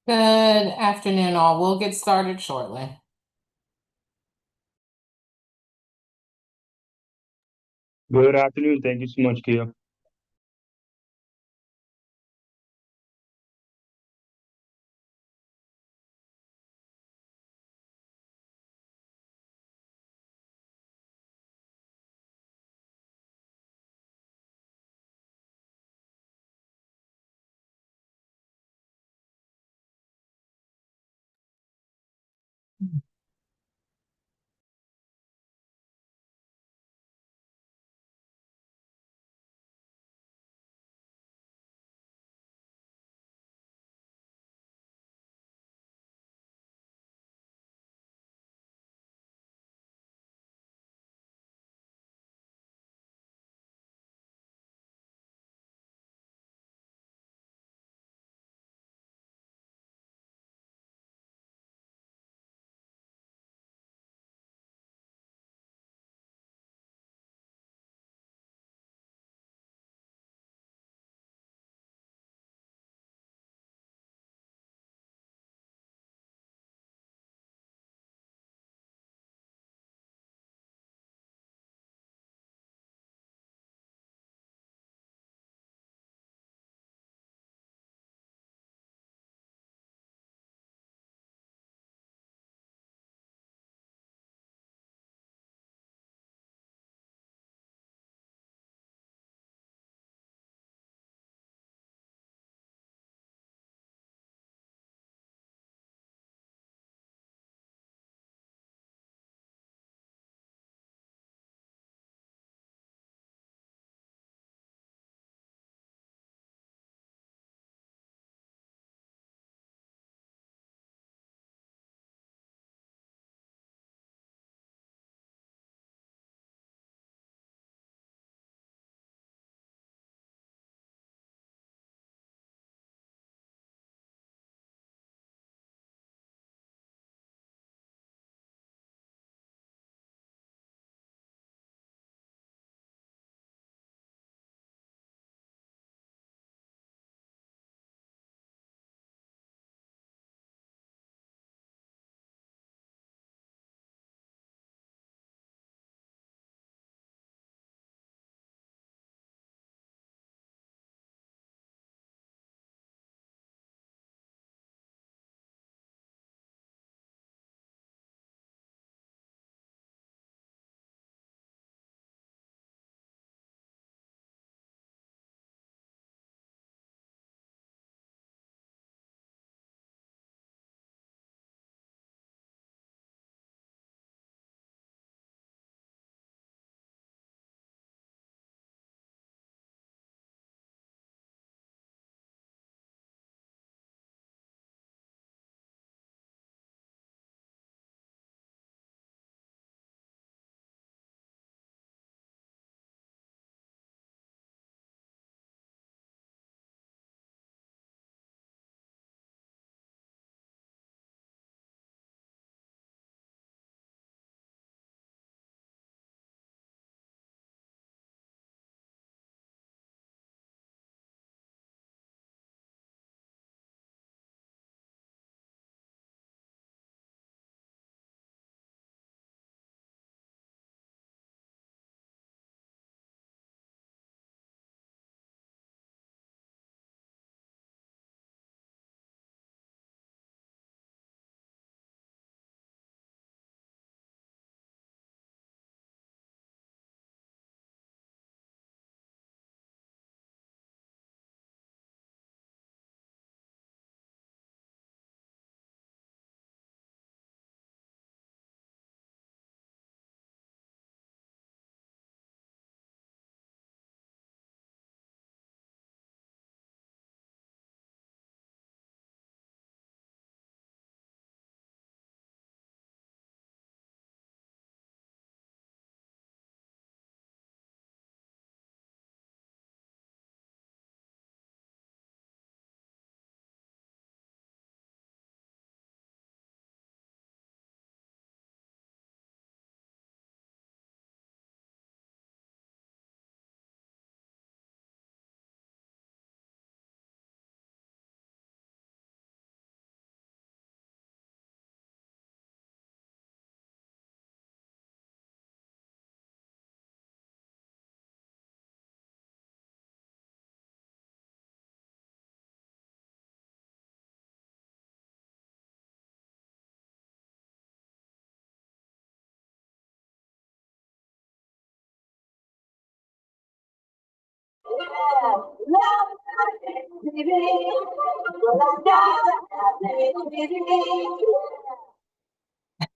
Good afternoon, all. We'll get started shortly. Good afternoon. Thank you so much, Kia.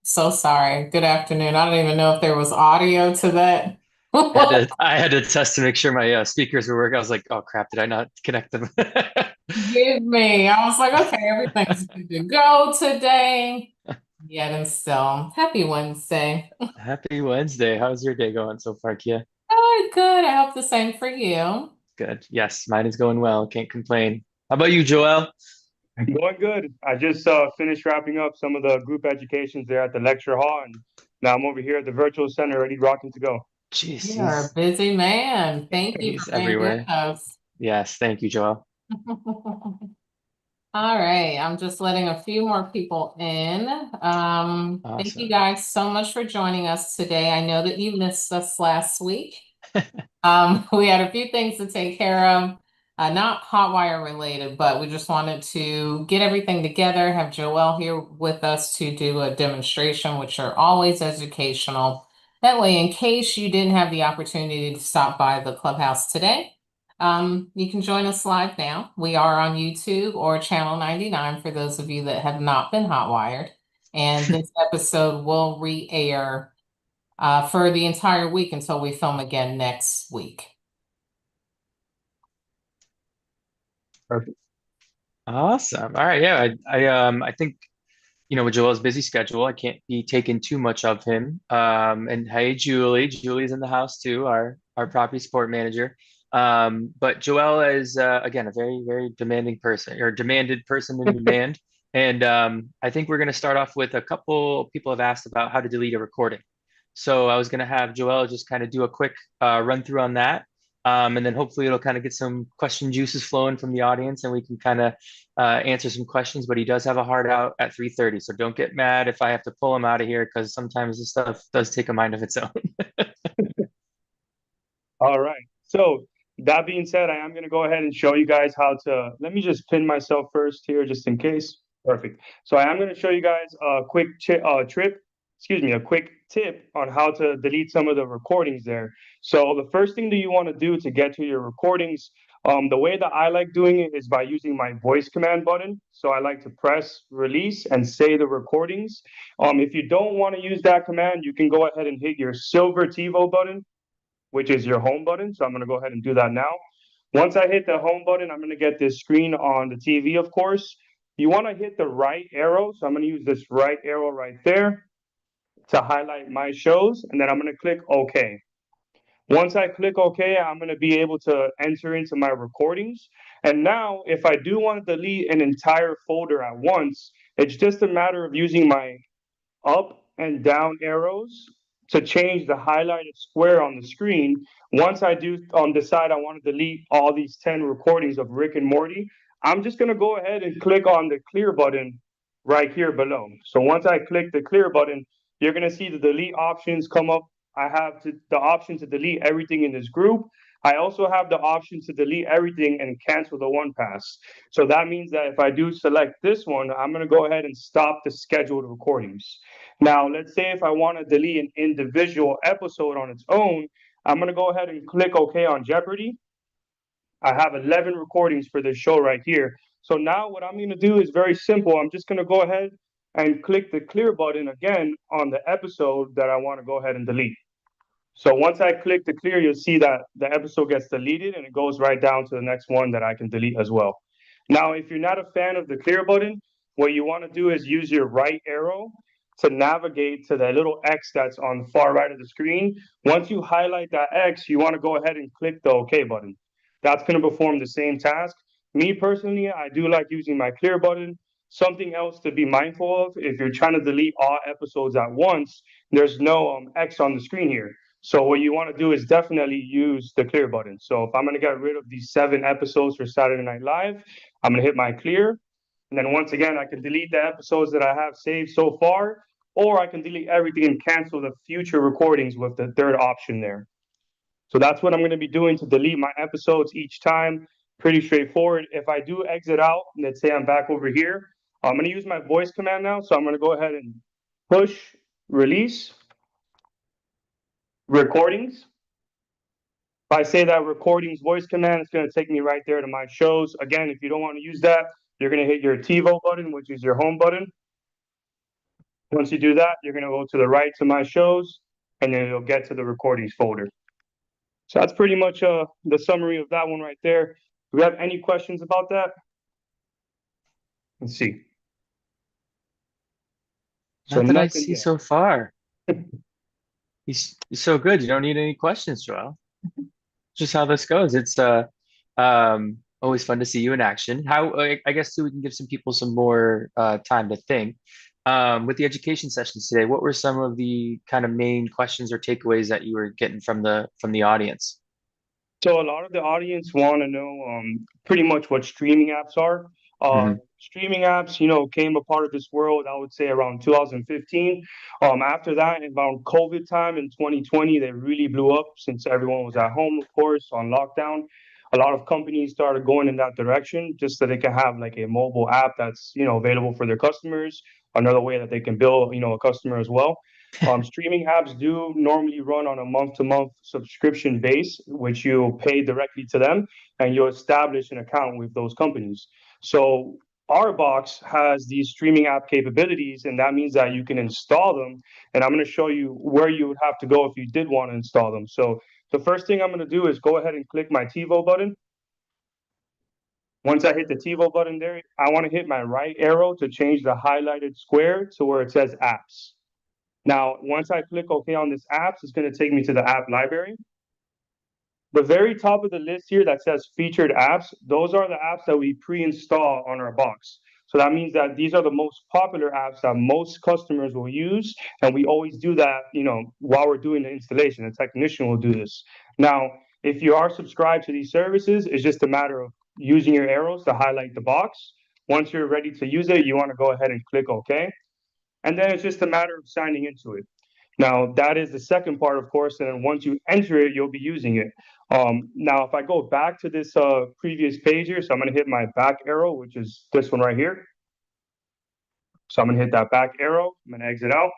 So sorry. Good afternoon. I don't even know if there was audio to that. I had to test to make sure my speakers were working. I was like, oh crap, did I not connect them? Forgive me. I was like, okay, everything's good to go today. Yet and still, happy Wednesday. Happy Wednesday. How's your day going so far, Kia? Good, good. I hope the same for you. Good. Yes, mine is going well. Can't complain. How about you, Joel? Going good. I just finished wrapping up some of the group educations there at the lecture hall, and now I'm over here at the virtual center, ready, rocking to go. Jeez, You're a busy man. Thank you he's for being with everywhere. us. Yes, thank you, Joel. All right, I'm just letting a few more people in. Thank you Awesome. guys so much for joining us today. I know that you missed us last week. We had a few things to take care of, not Hotwire related, but we just wanted to get everything together, have Joelle here with us to do a demonstration, which are always educational. That way, in case you didn't have the opportunity to stop by the clubhouse today, you can join us live now. We are on YouTube or Channel 99 for those of you that have not been hotwired. And this episode will re-air for the entire week until we film again next week. Perfect. Awesome. All right. Yeah, I think with Joel's busy schedule, I can't be taking too much of him. And hey, Julie. Julie's in the house too, our property support manager. But Joel is again a very, very demanding person or demanded person in demand. And I think we're going to start off with a couple people have asked about how to delete a recording. So I was going to have Joel just kind of do a quick run through on that. And then hopefully it'll kind of get some question juices flowing from the audience and we can kind of answer some questions. But he does have a hard out at 3:30. So don't get mad if I have to pull him out of here because sometimes this stuff does take a mind of its own. All right. So that being said, I am going to go ahead and show you guys how to, let me just pin myself first here just in case. Perfect. So I am going to show you guys a quick a quick tip on how to delete some of the recordings there. So the first thing that you want to do to get to your recordings, the way that I like doing it is by using my voice command button. So I like to press release and say the recordings. If you don't want to use that command, you can go ahead and hit your silver TiVo button, which is your home button. So I'm going to go ahead and do that now. Once I hit the home button, I'm going to get this screen on the TV, of course. You want to hit the right arrow. So I'm going to use this right arrow right there to highlight my shows. And then I'm going to click OK. Once I click OK, I'm going to be able to enter into my recordings. And now if I do want to delete an entire folder at once, it's just a matter of using my up and down arrows to change the highlighted square on the screen. Once I do decide I want to delete all these 10 recordings of Rick and Morty, I'm just going to go ahead and click on the clear button right here below. So once I click the clear button, you're going to see the delete options come up. I have the option to delete everything in this group. I also have the option to delete everything and cancel the one pass. So that means that if I do select this one, I'm going to go ahead and stop the scheduled recordings. Now, let's say if I want to delete an individual episode on its own, I'm going to go ahead and click OK on Jeopardy. I have 11 recordings for this show right here. So now what I'm going to do is very simple. I'm just going to go ahead and click the clear button again on the episode that I want to go ahead and delete. So once I click the clear, you'll see that the episode gets deleted and it goes right down to the next one that I can delete as well. Now, if you're not a fan of the clear button, what you want to do is use your right arrow to navigate to the little X that's on the far right of the screen. Once you highlight that X, you want to go ahead and click the OK button. That's going to perform the same task. Me personally, I do like using my clear button. Something else to be mindful of, if you're trying to delete all episodes at once, there's no X on the screen here. So what you want to do is definitely use the clear button. So if I'm going to get rid of these 7 episodes for Saturday Night Live, I'm going to hit my clear. And then once again, I can delete the episodes that I have saved so far, or I can delete everything and cancel the future recordings with the third option there. So that's what I'm going to be doing to delete my episodes each time. Pretty straightforward. If I do exit out, let's say I'm back over here, I'm going to use my voice command now. So I'm going to go ahead and push release recordings. If I say that recordings voice command, it's going to take me right there to my shows. Again, if you don't want to use that, you're going to hit your TiVo button, which is your home button. Once you do that, you're going to go to the right to my shows, and then you'll get to the recordings folder. So that's pretty much the summary of that one right there. Do we have any questions about that? Let's see. So Not that I nothing see yet. so far. He's so good. You don't need any questions, Joel. Just how this goes. It's always fun to see you in action. How I guess too, we can give some people some more time to think. With the education sessions today, what were some of the kind of main questions or takeaways that you were getting from the audience? So a lot of the audience want to know pretty much what streaming apps are. Hmm. Streaming apps, came a part of this world, I would say around 2015. After that, around COVID time in 2020, they really blew up since everyone was at home, of course, on lockdown. A lot of companies started going in that direction just so they can have like a mobile app that's, available for their customers. Another way that they can bill, a customer as well. Streaming apps do normally run on a month-to-month subscription base, which you pay directly to them, and you establish an account with those companies. So our box has these streaming app capabilities, and that means that you can install them. And I'm going to show you where you would have to go if you did want to install them. So the first thing I'm going to do is go ahead and click my TiVo button. Once I hit the TiVo button there, I want to hit my right arrow to change the highlighted square to where it says apps. Now, once I click OK on this apps, it's going to take me to the app library. The very top of the list here that says featured apps, those are the apps that we pre-install on our box. So that means that these are the most popular apps that most customers will use. And we always do that, while we're doing the installation. A technician will do this. Now, if you are subscribed to these services, it's just a matter of using your arrows to highlight the box. Once you're ready to use it, you want to go ahead and click OK. And then it's just a matter of signing into it. Now, that is the second part, of course, and then once you enter it, you'll be using it. Now, if I go back to this previous page here, so I'm going to hit my back arrow, which is this one right here. So I'm going to hit that back arrow. I'm going to exit out.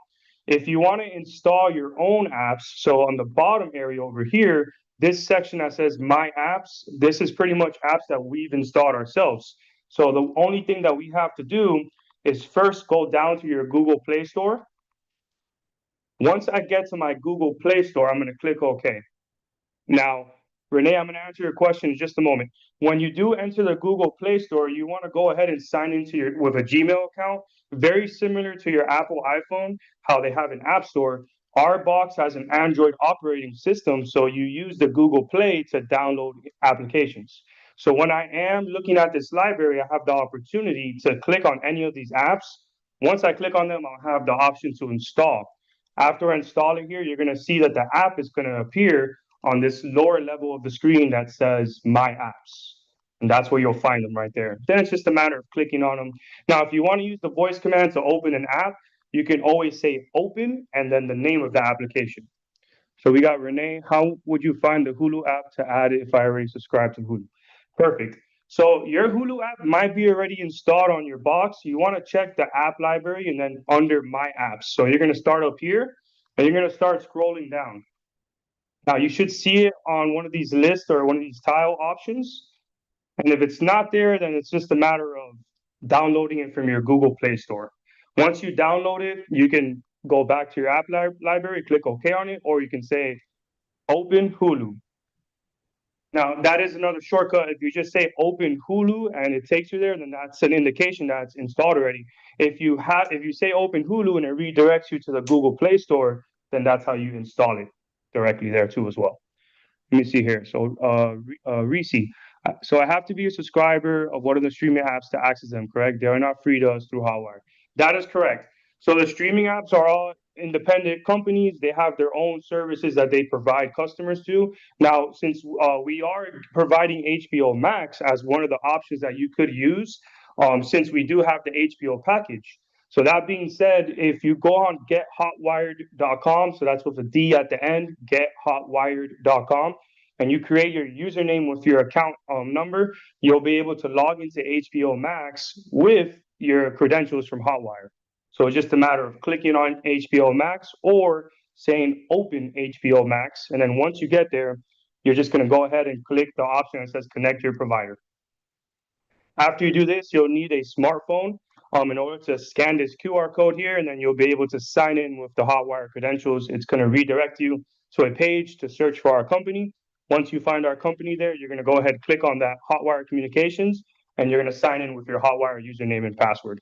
If you want to install your own apps, so on the bottom area over here, this section that says My Apps, this is pretty much apps that we've installed ourselves. So the only thing that we have to do is first go down to your Google Play Store. Once I get to my Google Play Store, I'm going to click OK. Now, Renee, I'm going to answer your question in just a moment. When you do enter the Google Play Store, you want to go ahead and sign into with a Gmail account, very similar to your Apple iPhone, how they have an App Store. Our box has an Android operating system, so you use the Google Play to download applications. So when I am looking at this library, I have the opportunity to click on any of these apps. Once I click on them, I'll have the option to install. After installing here, you're going to see that the app is going to appear on this lower level of the screen that says My Apps. And that's where you'll find them right there. Then it's just a matter of clicking on them. Now, if you want to use the voice command to open an app, you can always say open and then the name of the application. So we got Renee. How would you find the Hulu app to add it if I already subscribe to Hulu? Perfect. So your Hulu app might be already installed on your box. You want to check the app library and then under My Apps. So you're going to start up here and you're going to start scrolling down. Now you should see it on one of these lists or one of these tile options. And if it's not there, then it's just a matter of downloading it from your Google Play Store. Once you download it, you can go back to your app library, click OK on it, or you can say open Hulu. Now, that is another shortcut. If you just say open Hulu and it takes you there, then that's an indication that it's installed already. If you say open Hulu and it redirects you to the Google Play Store, then that's how you install it directly there too as well. Let me see here. So, Reese, so I have to be a subscriber of one of the streaming apps to access them, correct? They are not free to us through Hotwire. That is correct. So the streaming apps are all independent companies. They have their own services that they provide customers to. Now, since we are providing HBO Max as one of the options that you could use, since we do have the HBO package. So that being said, if you go on gethotwired.com, so that's with a D at the end, gethotwired.com, and you create your username with your account number, you'll be able to log into HBO Max with your credentials from Hotwire. So it's just a matter of clicking on HBO Max or saying open HBO Max. And then once you get there, you're just going to go ahead and click the option that says connect your provider. After you do this, you'll need a smartphone in order to scan this QR code here, and then you'll be able to sign in with the Hotwire credentials. It's going to redirect you to a page to search for our company. Once you find our company there, you're going to go ahead, click on that Hotwire Communications, and you're going to sign in with your Hotwire username and password.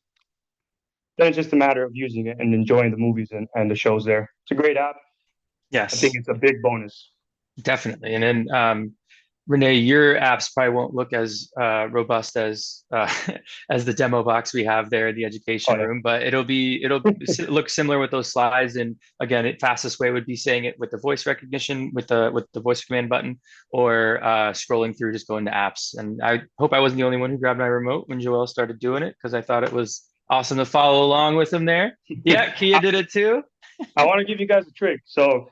Then it's just a matter of using it and enjoying the movies and the shows there. It's a great app. I think Yes, it's a big bonus. definitely. And then Renee, your apps probably won't look as robust as the demo box we have there in the Oh education yeah, room, but look similar with those slides. And again, the fastest way would be saying it with the voice recognition, with the voice command button, or scrolling through, just going to apps. And I hope I wasn't the only one who grabbed my remote when Joel started doing it, because I thought it was awesome to follow along with him there. Yeah, Kia did it too. I want to give you guys a trick. So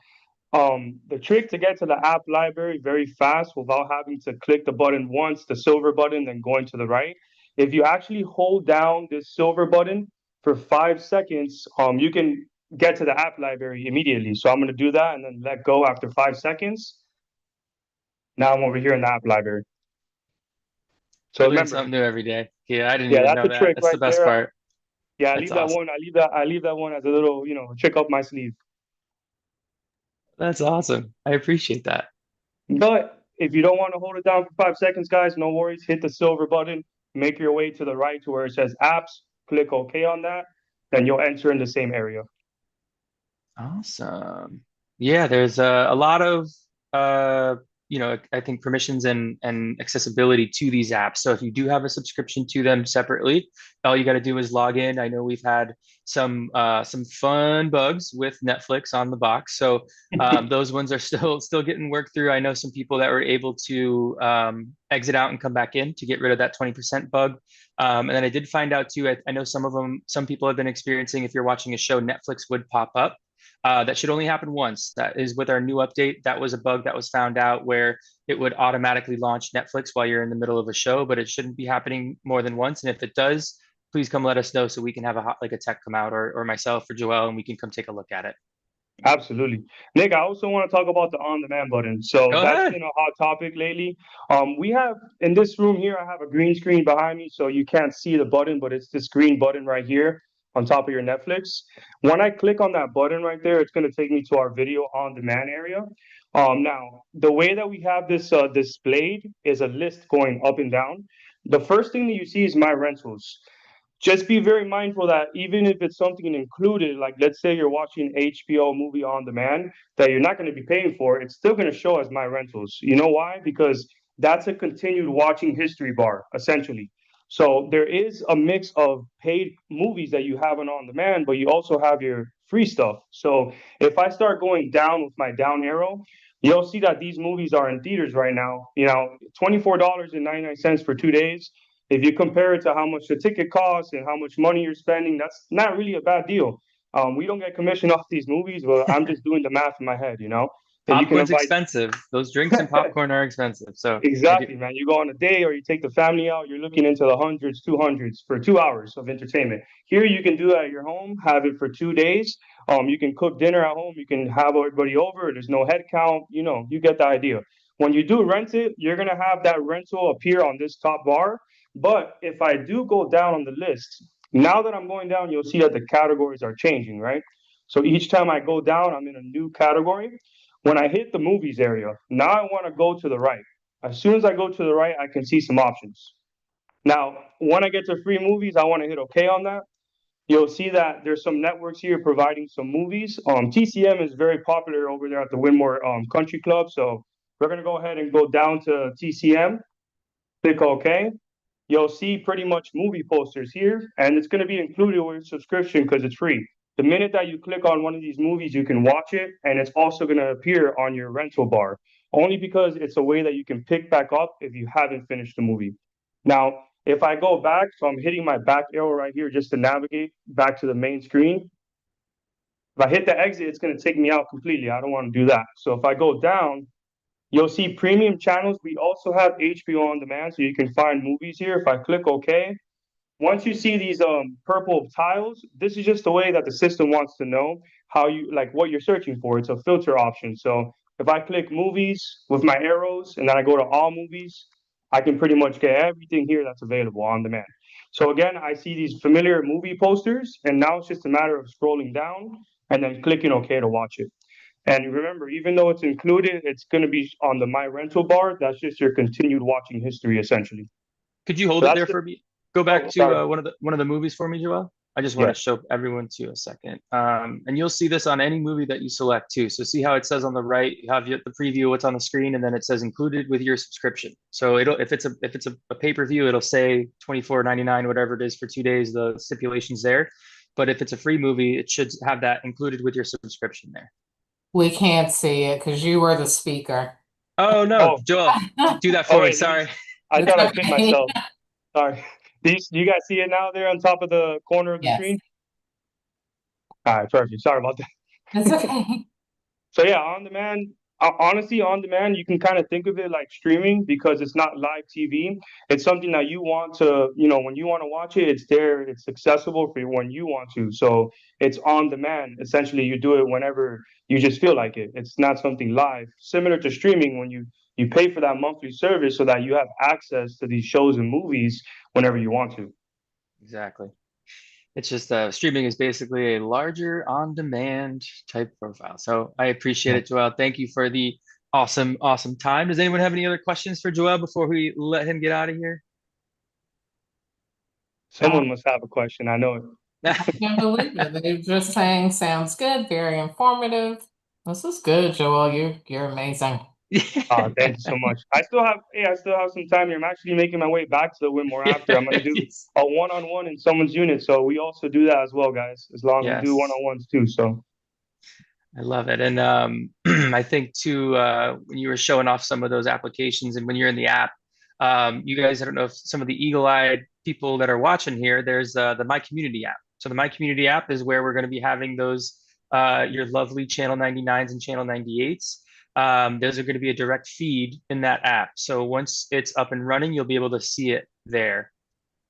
the trick to get to the app library very fast without having to click the button once, the silver button, then going to the right. If you actually hold down this silver button for 5 seconds, you can get to the app library immediately. So I'm going to do that and then let go after 5 seconds. Now I'm over here in the app library. So We learn remember, something new every day. Yeah, I didn't yeah, even that's know a that. trick That's the right best there. part. Yeah, I That's leave that awesome. one. I leave that one as a little, trick up my sleeve. That's awesome. I appreciate that. But if you don't want to hold it down for 5 seconds, guys, no worries. Hit the silver button, make your way to the right to where it says apps, click OK on that, then you'll enter in the same area. Awesome. Yeah, there's a lot of I think permissions and accessibility to these apps. So if you do have a subscription to them separately, all you got to do is log in. I know we've had some fun bugs with Netflix on the box, so those ones are still getting worked through. I know some people that were able to exit out and come back in to get rid of that 20% bug. And then I did find out too. I know some people have been experiencing, if you're watching a show, Netflix would pop up. That should only happen once. That is with our new update. That was a bug that was found out where it would automatically launch Netflix while you're in the middle of a show, but it shouldn't be happening more than once. And if it does, please come let us know so we can have a tech come out, or myself or Joel, and we can come take a look at it. Absolutely. Nick, I also want to talk about the on-demand button. So Go that's ahead. been a hot topic lately. We have in this room here, I have a green screen behind me, so you can't see the button, but it's this green button right here on top of your Netflix. When I click on that button right there, it's going to take me to our video on-demand area. Now, the way that we have this displayed is a list going up and down. The first thing that you see is my rentals. Just be very mindful that even if it's something included, like let's say you're watching HBO movie on demand that you're not going to be paying for, it's still going to show as my rentals. You know why? Because that's a continued watching history bar, essentially. So there is a mix of paid movies that you have on demand, but you also have your free stuff. So if I start going down with my down arrow, you'll see that these movies are in theaters right now. $24.99 for 2 days. If you compare it to how much the ticket costs and how much money you're spending, that's not really a bad deal. We don't get commission off these movies, but I'm just doing the math in my head. That you can Popcorn's invite. expensive. Those drinks and popcorn are expensive. So I do. Exactly, man. You go on a day or you take the family out, you're looking into the hundreds, 200s for 2 hours of entertainment. Here you can do it at your home, have it for 2 days. You can cook dinner at home, you can have everybody over, there's no head count, you get the idea. When you do rent it, you're gonna have that rental appear on this top bar. But if I do go down on the list, now that I'm going down, you'll see that the categories are changing, right? So each time I go down, I'm in a new category. When I hit the movies area, now I want to go to the right. As soon as I go to the right, I can see some options. Now, when I get to free movies, I want to hit OK on that. You'll see that there's some networks here providing some movies. TCM is very popular over there at the Winmore Country Club. So we're going to go ahead and go down to TCM, click OK. You'll see pretty much movie posters here, and it's going to be included with your subscription because it's free. The minute that you click on one of these movies, you can watch it, and it's also going to appear on your rental bar, only because it's a way that you can pick back up if you haven't finished the movie. Now, if I go back, so I'm hitting my back arrow right here just to navigate back to the main screen. If I hit the exit, it's going to take me out completely. I don't want to do that. So if I go down, you'll see premium channels. We also have HBO on demand, so you can find movies here. If I click OK, once you see these purple tiles, this is just the way that the system wants to know how you like what you're searching for. It's a filter option. So If I click movies with my arrows and then I go to all movies, I can pretty much get everything here that's available on demand. So again, I see these familiar movie posters, and now it's just a matter of scrolling down and then clicking OK to watch it. And remember, even though it's included, it's going to be on the My Rental bar. That's just your continued watching history, essentially. Could you hold So it that's there the, for me? Go back oh, to sorry. one of the movies for me, Joel. I just want Yeah. to show everyone to you a second. And you'll see this on any movie that you select too. So see how it says on the right, you have the preview, what's on the screen, and then it says included with your subscription. So it'll if it's a pay-per-view, it'll say $24.99, whatever it is for 2 days, the stipulations there. But if it's a free movie, it should have that included with your subscription there. We can't see it because you were the speaker. Oh no, Oh, Joel, do that oh for me. wait, let me. Sorry. I It's thought I pinned okay. myself. Sorry. These, you guys see it now there on top of the corner of the Yes, screen? All right, perfect. Sorry about that. it's okay. So yeah, on demand, honestly, on demand, you can kind of think of it like streaming because it's not live TV. It's something that you want to, when you want to watch it, it's there, it's accessible for you when you want to. So it's on demand. Essentially, you do it whenever you just feel like it. It's not something live. Similar to streaming when you pay for that monthly service so that you have access to these shows and movies whenever you want to. Exactly. It's just streaming is basically a larger on-demand type profile. So I appreciate Yeah. it, Joel. Thank you for the awesome, awesome time. Does anyone have any other questions for Joel before we let him get out of here? Someone must have a question. I know it. I can't believe it. They're just saying sounds good, very informative. This is good, Joel. You're amazing. Thank you so much. I still have some time here. I'm actually making my way back to the Winmore after. I'm gonna do Yes. a one-on-one in someone's unit. So we also do that as well, guys. As long we do Yes. one-on-ones too. So I love it. And I think too, when you were showing off some of those applications and when you're in the app, you guys, I don't know if some of the eagle-eyed people that are watching here, there's the My Community app. So the My Community app is where we're going to be having those, your lovely Channel 99s and Channel 98s. Those are going to be a direct feed in that app. So once it's up and running, you'll be able to see it there.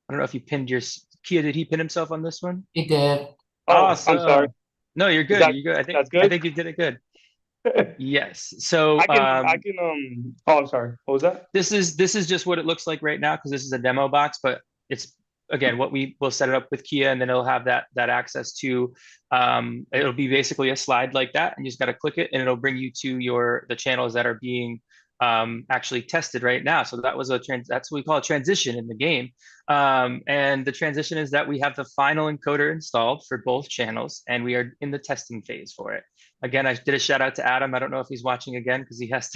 I don't know if you pinned your, Kia, did he pin himself on this one? You did. oh, I'm sorry. Awesome. No, you're Is good. that You're good. that's I good? think you did it good. Yes. So I can oh, I'm sorry. What was that? this is just what it looks like right now because this is a demo box, but it's again what we will set it up with Kia and then it'll have that access to it'll be basically a slide like that and you just got to click it and it'll bring you to the channels that are being actually tested right now. So that was that's what we call a transition in the game. And the transition is that we have the final encoder installed for both channels and we are in the testing phase for it. Again, I did a shout out to Adam. I don't know if he's watching again because he has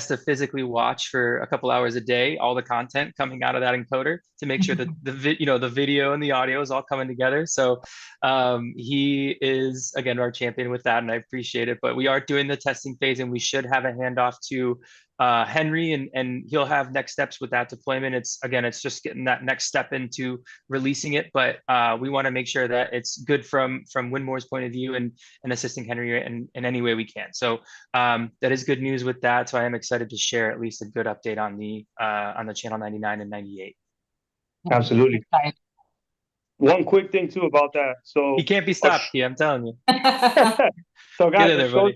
to physically watch for a couple hours a day all the content coming out of that encoder to make sure that the video and the audio is all coming together. So he is again our champion with that, and I appreciate it. But we are doing the testing phase, and we should have a handoff to Henry, and he'll have next steps with that deployment. It's just getting that next step into releasing it, but we want to make sure that it's good from Winmore's point of view and assisting Henry in any way we can. So that is good news with that. So I am excited to share at least a good update on the channel 99 and 98. Absolutely. One quick thing too about that. He can't be stopped, yeah, I'm telling you. So Get guys, in there, buddy.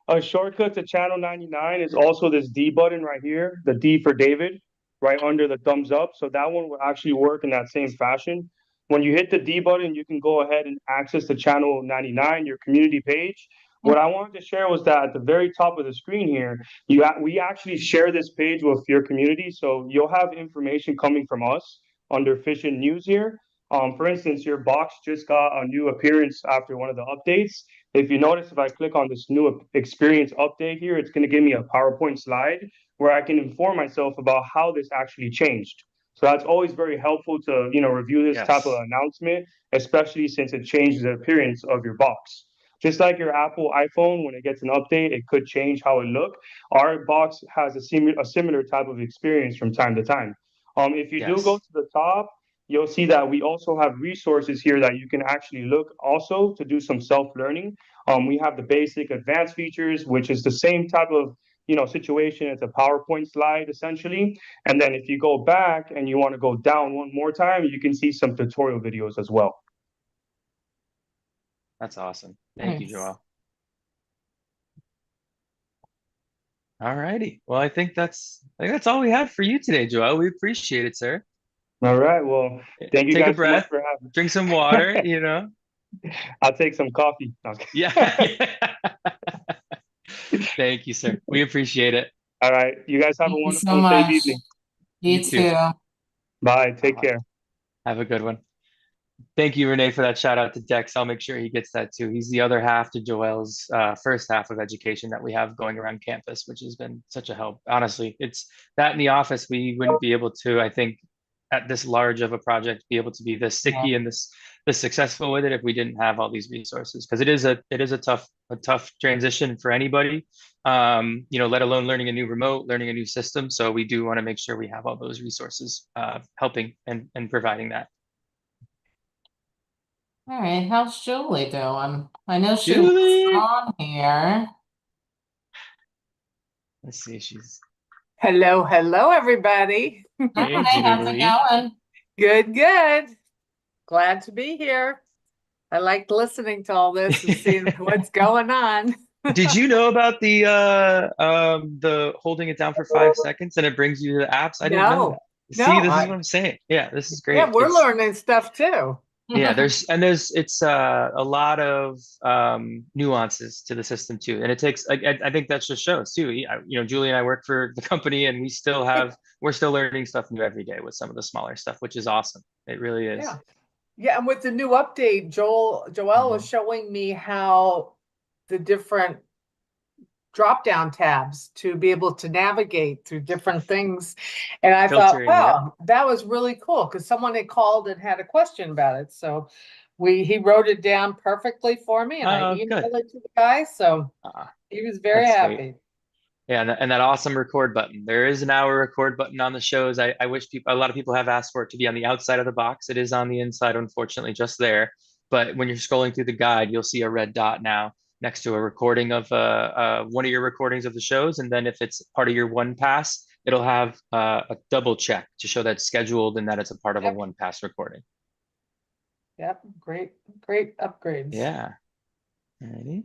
a shortcut to channel 99 is also this D button right here, the D for David, right under the thumbs up. So that one will actually work in that same fashion. When you hit the D button, you can go ahead and access the channel 99, your community page. What I wanted to share was that at the very top of the screen here, we actually share this page with your community. So you'll have information coming from us under Fishing News here. For instance, your box just got a new appearance after one of the updates. If you notice, if I click on this new experience update here, it's going to give me a PowerPoint slide where I can inform myself about how this actually changed. So that's always very helpful to, review this type of Yes. announcement, especially since it changes the appearance of your box. Just like your Apple iPhone, when it gets an update, it could change how it looks. Our box has a similar type of experience from time to time. If you do go Yes. to the top, you'll see that we also have resources here that you can actually look also to do some self-learning. We have the basic advanced features, which is the same type of situation as a PowerPoint slide essentially. And then if you go back and you want to go down one more time, you can see some tutorial videos as well. That's awesome. Thank you, Nice. Joel. All righty. Well, I think that's all we had for you today, Joel. We appreciate it, sir. All right. Well, thank you Take a guys so much breath, for having drink some water, you know. me. I'll take some coffee. Okay. Yeah. Thank you, sir. We appreciate it. All right. You guys have a Thank you wonderful so and safe much. evening. You You too. too. Bye. All Take right. care. Have a good one. Thank you, Renee, for that shout out to Dex. I'll make sure he gets that too. He's the other half to Joel's first half of education that we have going around campus, which has been such a help. Honestly, it's that in the office, we wouldn't be able to, I think, at this large of a project, be able to be this Yeah. sticky and this successful with it if we didn't have all these resources. Because it is a tough transition for anybody. Let alone learning a new remote, learning a new system. So we do want to make sure we have all those resources helping and providing that. All right. How's Julie doing? I know she was Julie. on here. Let's see. She's Hello, hello, everybody. Hey, Hi, how's it Julie. going? Good, good. Glad to be here. I like listening to all this and seeing what's going on. Did you know about the holding it down for 5 seconds and it brings you to the apps? I didn't know No, that. See, no, this is what I'm saying. Yeah, this is yeah, great. we're learning stuff too. Yeah, it's a lot of nuances to the system too, and it takes. I think that just shows too. Julie and I work for the company, and we're still learning stuff new every day with some of the smaller stuff, which is awesome. It really is. Yeah. Yeah, and with the new update, Joel was Mhm. showing me how the different drop-down tabs to be able to navigate through different things. And I thought, Filtering, yep. wow, that was really cool because someone had called and had a question about it. So he wrote it down perfectly for me and I Oh, good. emailed it to the guy. So Uh, he was very that's great. happy. Yeah, and that awesome record button. There is an hour record button on the shows. I wish a lot of people have asked for it to be on the outside of the box. It is on the inside, unfortunately, just there. But when you're scrolling through the guide, you'll see a red dot now next to a recording of one of your recordings of the shows. And then if it's part of your one pass, it'll have a double check to show that it's scheduled and that it's a part of a Yep. one pass recording. Yep. Great, great upgrades. Yeah. Alrighty.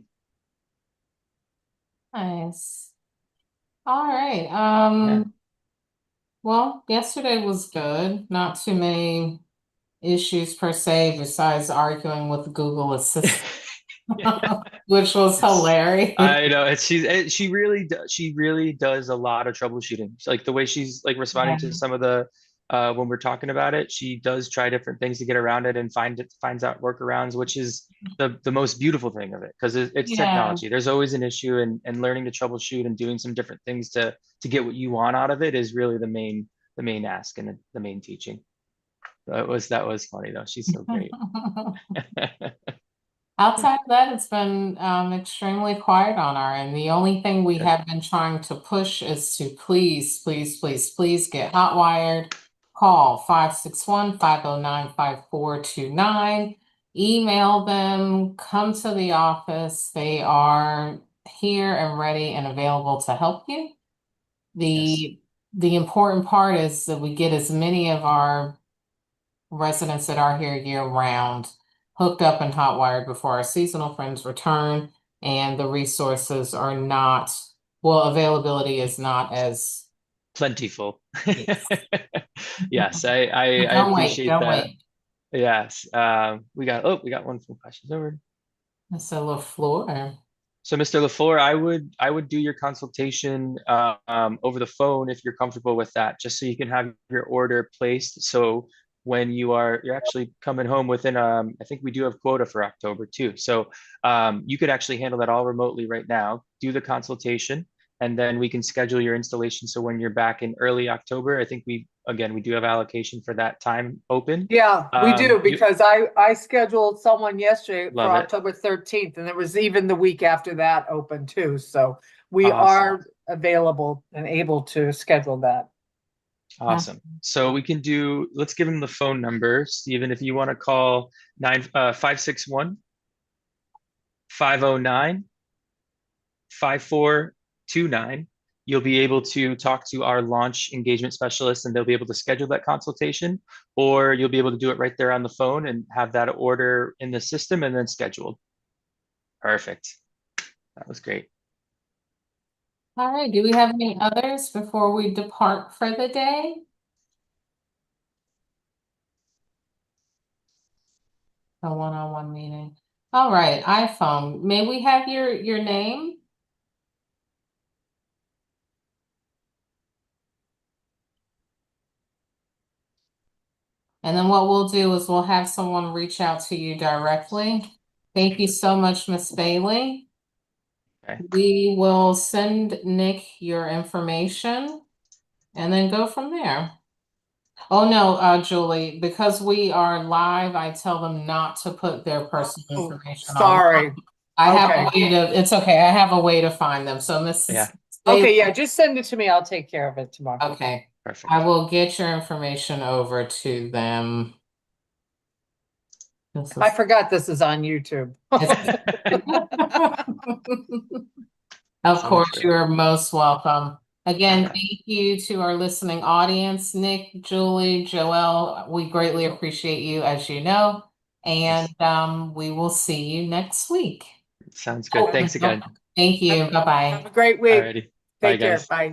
Nice. All right. Yeah. Well, yesterday was good. Not too many issues per se, besides arguing with Google Assistant, which was It's, hilarious. I know she really does a lot of troubleshooting. Like the way she's like responding Yeah. to some of the when we're talking about it, she does try different things to get around it and finds out workarounds, which is the most beautiful thing of it because it's Yeah. technology. There's always an issue and learning to troubleshoot and doing some different things to get what you want out of it is really the main ask and the main teaching. That was funny though. She's so great. Outside of that, it's been extremely quiet on our end. The only thing we Good. have been trying to push is to please, please, please, please get Hotwired. Call 561-509-5429. Email them, come to the office. They are here and ready and available to help you. Yes. The important part is that we get as many of our residents that are here year round hooked up and hot wired before our seasonal friends return, and the resources are not, well, availability is not as, Plentiful. yes. Yes, I Don't wait, appreciate don't that. wait. Yes. We got one from questions over. It's a little floor. So Mr. LaFleur, I would do your consultation over the phone if you're comfortable with that, just so you can have your order placed. So when you're actually coming home within I think we do have quota for October too. So you could actually handle that all remotely right now, do the consultation, and then we can schedule your installation. So when you're back in early October, I think we do have allocation for that time open. Yeah, we do You because I scheduled someone yesterday for love it. October 13th and there was even the week after that open too. So we Awesome. are available and able to schedule that. Awesome. So let's give him the phone number, Stephen, if you want to call 561 509 5429. You'll be able to talk to our launch engagement specialist and they'll be able to schedule that consultation, or you'll be able to do it right there on the phone and have that order in the system and then scheduled. Perfect. That was great. All right, do we have any others before we depart for the day? A one-on-one meeting. All right, iPhone, may we have your name? And then what we'll do is we'll have someone reach out to you directly. Thank you so much, Miss Bailey. Okay. We will send Nick your information and then go from there. Oh no, Julie, because we are live, I tell them not to put their personal information on. Sorry. I have a Okay. way to, it's okay, I have a way to find them. So Yeah. Okay, yeah, just send it to me. I'll take care of it tomorrow. Okay, Perfect. I will get your information over to them. I forgot this is on YouTube. Of So course, true. you are most welcome. Again, Yeah. thank you to our listening audience, Nick, Julie, Joelle. We greatly appreciate you, as you know, and we will see you next week. Sounds good. Thanks again. Thank you. Bye-bye. Have a great week. Alrighty. Bye, Take care. guys. Bye.